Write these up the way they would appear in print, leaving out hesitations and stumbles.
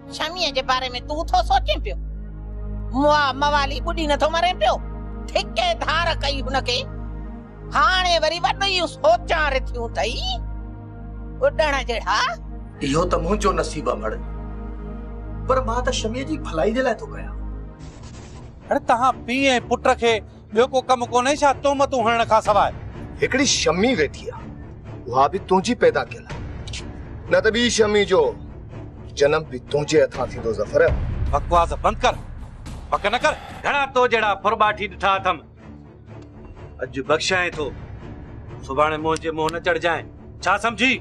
शमीअ जे बारे में तू थो सोचे पियो? मुआ मवाली बुढ़ी न थो मरे पियो? ठिके धार कई हुनके। हाणे वरी वॾी सोचां रथियूं तई उॾण जहिड़ा। इहो त मुंहिंजो नसीब आहे मड़, पर मां त शमीअ जी भलाई जे लाइ थो कयां। अरे तहां पीउ ऐं पुट खे ॿियो को कमु कोन्हे छा तोहमतूं हणण खां सवाइ? हिकिड़ी शमी वेठी आहे, उहा बि तुंहिंजी पैदा कयल आहे, न त ॿी शमी जो जनम भी तुझे हथां थींदो ज़फर। बकवास बंद कर, पक न कर। घणा तो जड़ा फुरबाठी ॾिठा अथम। अॼु बख़्शाए थो, सुभाणे मुंहिंजे मुंह न चढ़ जाए। छा समझी?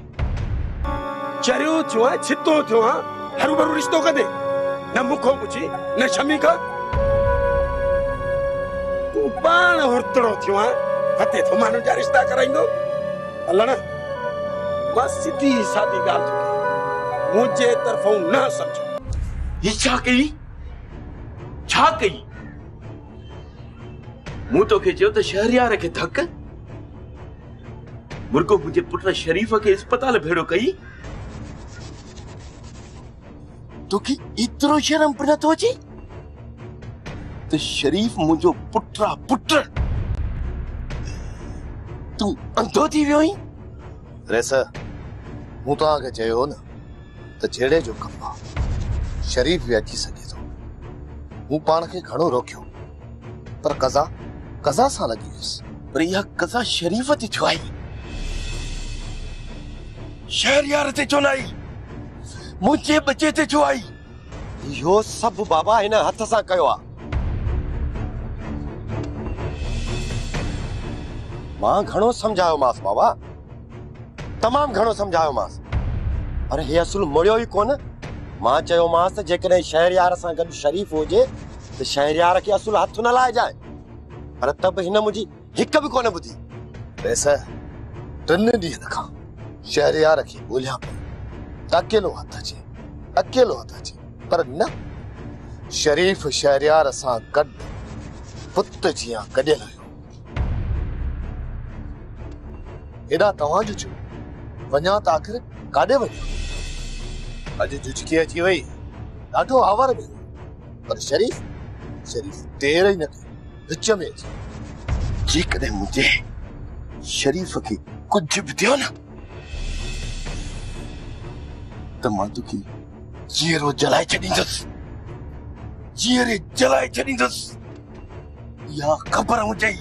चरियो थियो आहे, छितो थियो आहे, हरू भरू रिश्तो कदे न मुखो पुछी न शमी का। तू पाण हुरतड़ो थियो आहे, हथे थो माण्हू जा रिश्ता कराईंदो। हलण मां सिधी सादी ॻाल्हि थो कयां, मुंहिंजे तरफ़ों न समझो। ये छा कई? छा कई? मूं तोखे चयो त शहरयार खे धक, मुर्गो मुंहिंजे पुट शरीफ खे अस्पताल भेड़ो कई। तोखे एतिरो शर्म पियो नथो अचे त शरीफ मुंहिंजो पुट आहे, पुट। तूं अंधो थी वियो आहीं? रेस मूं तव्हांखे चयो न त जहिड़े जो कमु आहे शरीफ बि अची सघे थो। मूं पाण खे घणो रोकियो, पर कज़ा सां लॻी वियुसि। पर इहा कज़ा शरीफ ते थियो आई, शहरयार ते छो न आई? मुंहिंजे बचे ते छो आई? इहो सभु बाबा हिन हथ सां कयो आहे। मां घणो समझायोमांसि बाबा, तमामु घणो समझायोमांसि, पर हे असुल मुड़ियो ई कोन। मां चयोमांसि त जेकॾहिं शहरयार सां गॾु शरीफ हुजे त शहरयार खे असुल हथ न लाइजाए, पर त बि हिन मुंहिंजी हिक बि कोन ॿुधी। रेस 3 ॾींहनि खां शहरयार खे ॻोल्हियां पियो त अकेलो हथ अचे, पर न। शरीफ शहरयार सां गॾु पुत जीअं गॾियल हुयो। हेॾा तव्हांजो चयो वञा त आख़िर काॾे वञा? अॼु झुझकी अची वई, ॾाढो आवर में, पर शरीफ देर ई न कई, विच में अची। जेकॾहिं मुंहिंजे शरीफ खे कुझु बि थियो न त मां तोखे जीअरो जलाए छॾींदुसि। इहा ख़बर हुजे।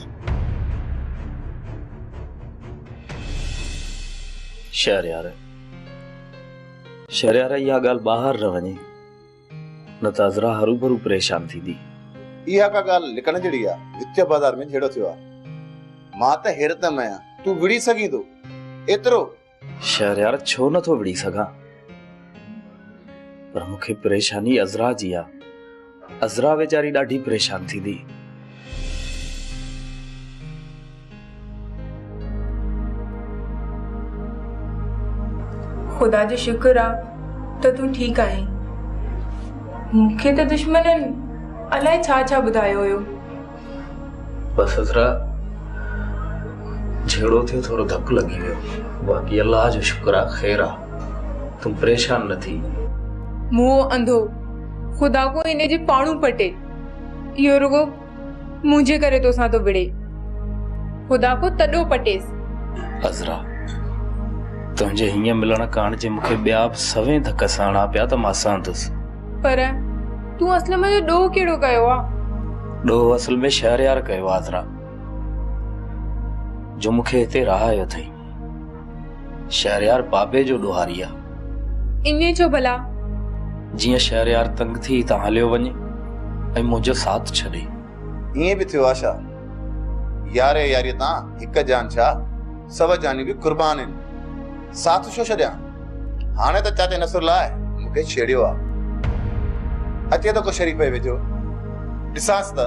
शहरयार इहा ॻाल्हि ॿाहिरि न वञे, न त अज़रा हरू भरू परेशान थींदी। इहा का ॻाल्हि लिकण जहिड़ी आहे। वित्य बाज़ार में जहिड़ो थियो आहे, मां त हैरत में आहियां। तूं विड़ी सघीं थो एतिरो? शहरयार छो नथो विड़ी सघां, पर मूंखे परेशानी अज़रा जी आहे। अज़रा वेचारी ॾाढी परेशान थींदी। खुदा जो शुक्र आ त तूं ठीक आहीं। मूंखे त दुश्मननि अलाए छा छा ॿुधायो हुयो। बस अज़रा झेड़ो थियो, थोरो धक लॻी वियो, बाक़ी अल्लाह जो शुक्र आहे, ख़ैर आहे। तुम परेशान न थी। मुंह अंधो खुदा को इने जे पाणू पटे, इहो रुगो मुंहिंजे करे तोसां तो विड़े। खुदा को तॾो पटेस। अज़रा तुंहिंजे हीअं मिलण कान जे मूंखे ॿिया बि सवें धक साणा पिया त मां सहंदुसि। पर तूं असल में ॾोह कहिड़ो कयो आहे? ॾोह असल में शहरयार कयो आहे अज़रा, जो मूंखे हिते रहायो अथई। शहरयार बाबे जो ॾोहारी आहे। इने छो भला? जीअं शहरयार तंग थी त हलियो वञे ऐं मुंहिंजो साथ छॾे। ईअं बि थियो आहे छा? यारे यारी तां हिक जान छा, सभ जानियूं बि कुर्बान आहिनि। साथ छो छॾियां? हाणे त चाचे नसुर लाइ मूंखे छेड़ियो आहे। अचे तो को शरीफ वेझो ॾिसांसि त।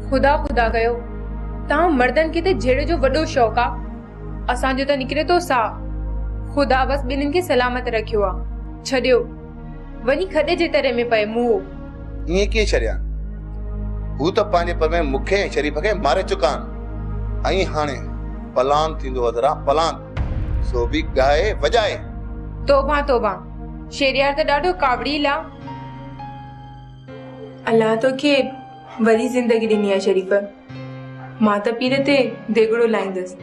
खुदा कयो, तव्हां मर्दनि खे त जहिड़े जो वॾो शौक़ आहे, असांजो त निकिरे तो साह। खुदा बस ॿिन्हिनि खे सलामत रखियो आहे। छॾियो वञी खॾे जे तरे में पए मुंहुं। ईअं कीअं छॾियां? हू त पंहिंजे पर में मूंखे ऐं शरीफ खे मारे चुका आहिनि, ऐं हाणे पलान थींदो अज़रा, पलान। सो भी गाए वजाए। तोबा तोबा, शेरियार त ॾाढो कावड़ी ला। अल्लाह तोखे वरी जिंदगी ॾिनी आहे शरीफ़। मां त पीर ते देगड़ो लाईंदसि।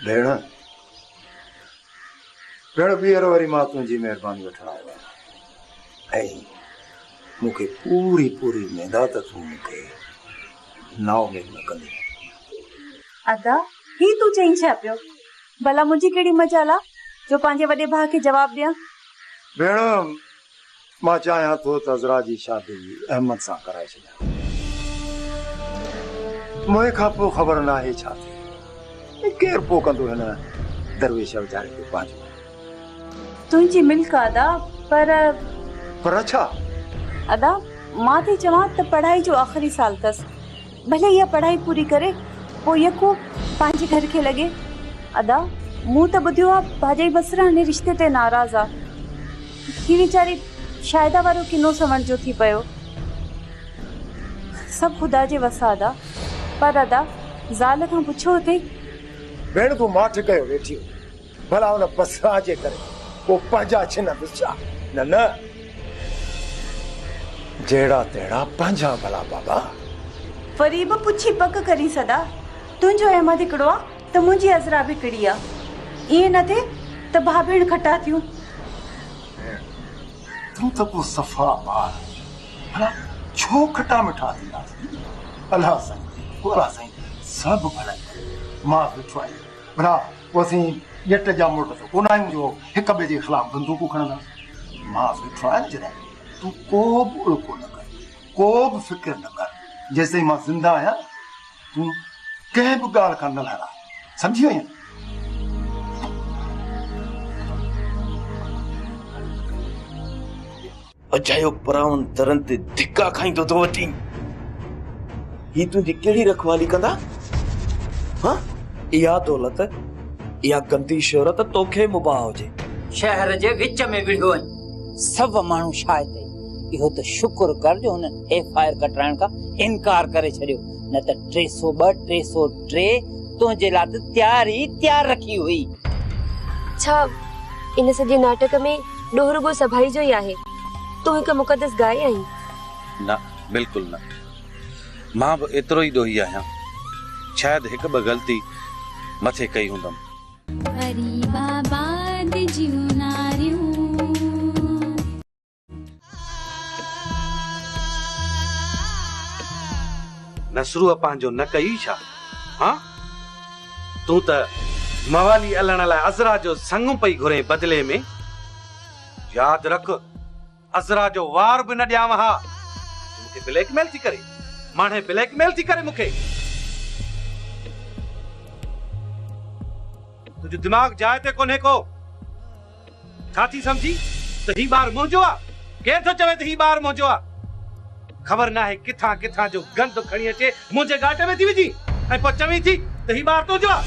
भेण भेण ॿीहर वरी मां तुंहिंजी महिरबानी वठण आयो आहियां ऐं मूंखे पूरी पूरी उमेद आहे त तूं मूंखे नाउमेद न कंदी। अदा ही तूं चई छा पियो? भला मुंहिंजी कहिड़ी मजाल आहे जो पंहिंजे वॾे भाउ खे जवाब ॾियां? भेण मां चाहियां थो त अज़रा जी शादी अहमद सां कराए छॾियां। मुंहिंजे खां पोइ ख़बर न आहे छा थिए, केरु पोइ कंदो हिन दरवेश वीचारे खे पंहिंजो। तुंहिंजी मिल्क अदा, पर छा? अदा मां थी चवां त पढ़ाई जो आख़िरी साल अथसि, भले इहा पढ़ाई पूरी करे पोइ यको पंहिंजे घर खे लॻे। अदा मूं त ॿुधियो आहे भाॼई बसरा हिन रिश्ते ते नाराज़ आहे। ही वीचारी शायदा वारो किनो सवण जो थी पियो। सभु ख़ुदा जे वसा अदा, पर अदा ज़ाल खां पुछो अथई। भेण तूं माठ कयो वेठी हो, भला हुन बसरा जे करे पोइ पंहिंजा छिनंदुसि छा? न न, जहिड़ा तहिड़ा पंहिंजा भला बाबा। वरी बि पुछी पक करी सदा, तुंहिंजो अहमद हिकिड़ो आहे त मुंहिंजी अज़रा बि हिकिड़ी आहे। ईअं न थिए त भाउ भेण खटा थियूं। तूं त पोइ सफ़ा ॿार, भला छो खटा मिठा थींदासीं? अलाह साईं अलाह साईं सभु भलाई मां वेठो आहियां। भला पोइ असीं ॼट जा मुड़ त कोन आहियूं जो हिक ॿिए जे ख़िलाफ़ बंदूकूं खणंदासीं। मां वेठो आहियां जॾहिं, तूं को बि उल्को न कर, को बि फ़िक्र न कर। जेसिताईं मां ज़िंदा आहियां तूं कंहिं बि ॻाल्हि खां न लहरा, सम्झी वईं? अजायो परावन दरन ते धिका खाईंदो तो वठी। ही तुंहिंजी कहिड़ी रखवाली कंदा? हाँ, इहा दौलत इहा गंदी शोहरत तोखे मुबाह हुजे। शहर जे विच में विढ़ो आहीं, सभु माण्हू शायद इहो त शुक्र कर जो हुन FIR कटाइण खां इनकार करे छॾियो, न त 302 303 तुंहिंजे लाइ त तयार रखी हुई। छा इन सॼे नाटक में ॾोह रुगो सभाई जो ई आहे? तूं हिकु मुक़दस गाय आहीं? न, बिल्कुल न। मां बि एतिरो ई ॾोही आहियां, शायद हिकु ॿ ग़लती मथे कई हूंदमि। नसरूअ पंहिंजो न कई छा? हाँ, तूं त मवाली अलण लाइ अज़रा जो संग पई घुरे बदिले में। याद रख, अज़रा जो वार भी न ॾियांव हा। मूंखे ब्लैकमेल थी करे, माणे ब्लैकमेल थी करे मूंखे। तुझो दिमाग जाइ ते कोन्हे को? छा थी समझी त ही बार मुंहिंजो आ? केर थो चवे त ही बार मुंहिंजो आ? खबर ना है किथां किथां जो गंद खणी अचे मुंहिंजे घाट में थी विझी ऐं पोइ चवी थी त ही बार तुंहिंजो आ।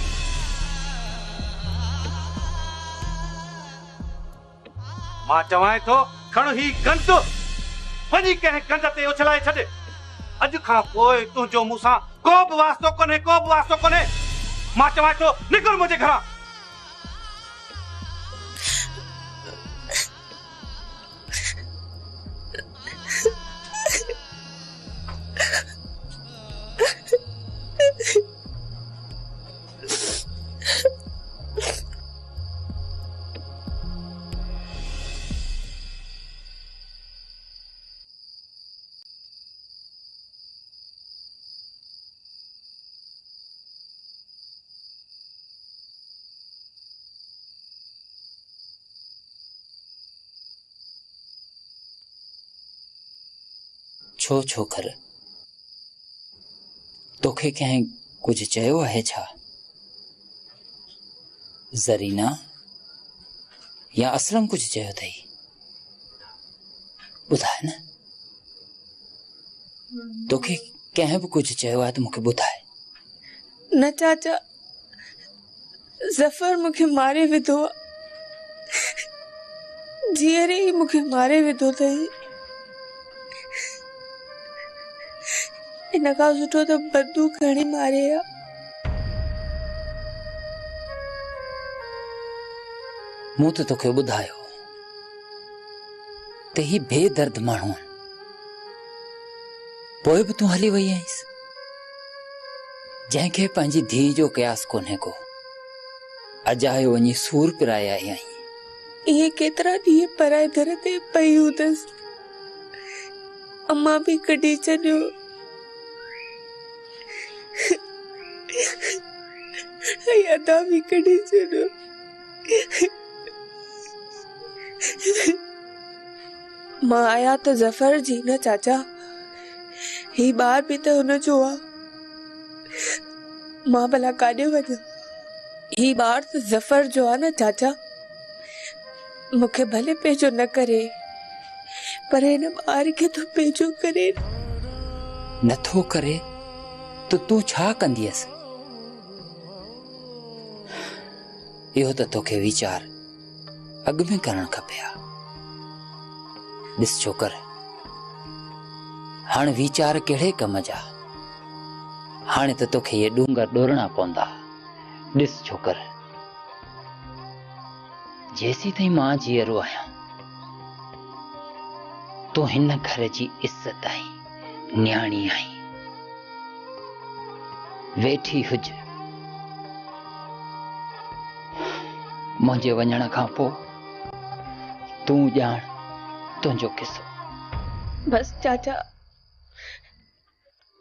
मां चवां थो, खण ही गंद वञी कंहिं गंद ते उछलाए छॾ। अॼु खां पोइ तुंहिंजो मूंसां को बि वास्तो कोन्हे, को बि वास्तो कोन्हे। मां चवां थो, निकिर मुंहिंजे घरां। छो छोकर, तोखे कंहिं कुछ चयो आहे छा? ज़रीना या असलम कुछ चयो अथई? ॿुधाए न। तोखे कंहिं बि कुछ चयो आहे त मूंखे ॿुधाए। न चाचा, ज़फर मूंखे मारे विधो आहे। जीअर ई मूंखे मारे विधो अथई। इन खां सुठो त बंदूक खणी मारे आहे। मूं त तोखे ॿुधायो त ही बेदर्द माण्हू आहिनि, पोइ बि तूं हली वई आहीं। जंहिंखे पंहिंजी धीउ जो क़यास कोन्हे को, अजायो वञी सूर पिराए आई आहीं। इहे केतिरा ॾींहं पराए दर ते पई हूंदसि। अम्मा बि कढी छॾियो, अदा बि कढी छॾियो। मां आया त ज़फर जी न चाचा, ही ॿार बि त हुनजो आहे। मां भला काॾे वञा? ही ॿार त ज़फर जो आहे न चाचा। मूंखे भले पंहिंजो न करे, पर हिन ॿार खे तो पंहिंजो करे। नथो करे त तूं छा कंदीअसि? इहो त तोखे वीचार अॻु में करणु खपे हा। ॾिस छोकर, हाणे वीचार कहिड़े कम जा? हाणे त तोखे ये डूंगर डोरणा पवंदा। ॾिस छोकर, जेसीं ताईं मां जीअरो आहियां, तूं हिन घर जी इज़त आहीं, न्याणी आहीं। वेठी हुज। मुंहिंजे वञण खां पोइ तूं ॼाण तुंहिंजो किसो। बस चाचा,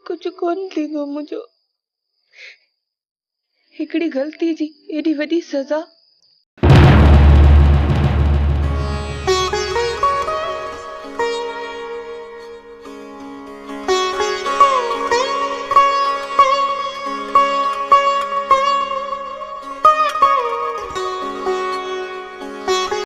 कुछ कोन थींदो मुंहिंजो। हिकिड़ी ग़लती जी एॾी वॾी सज़ा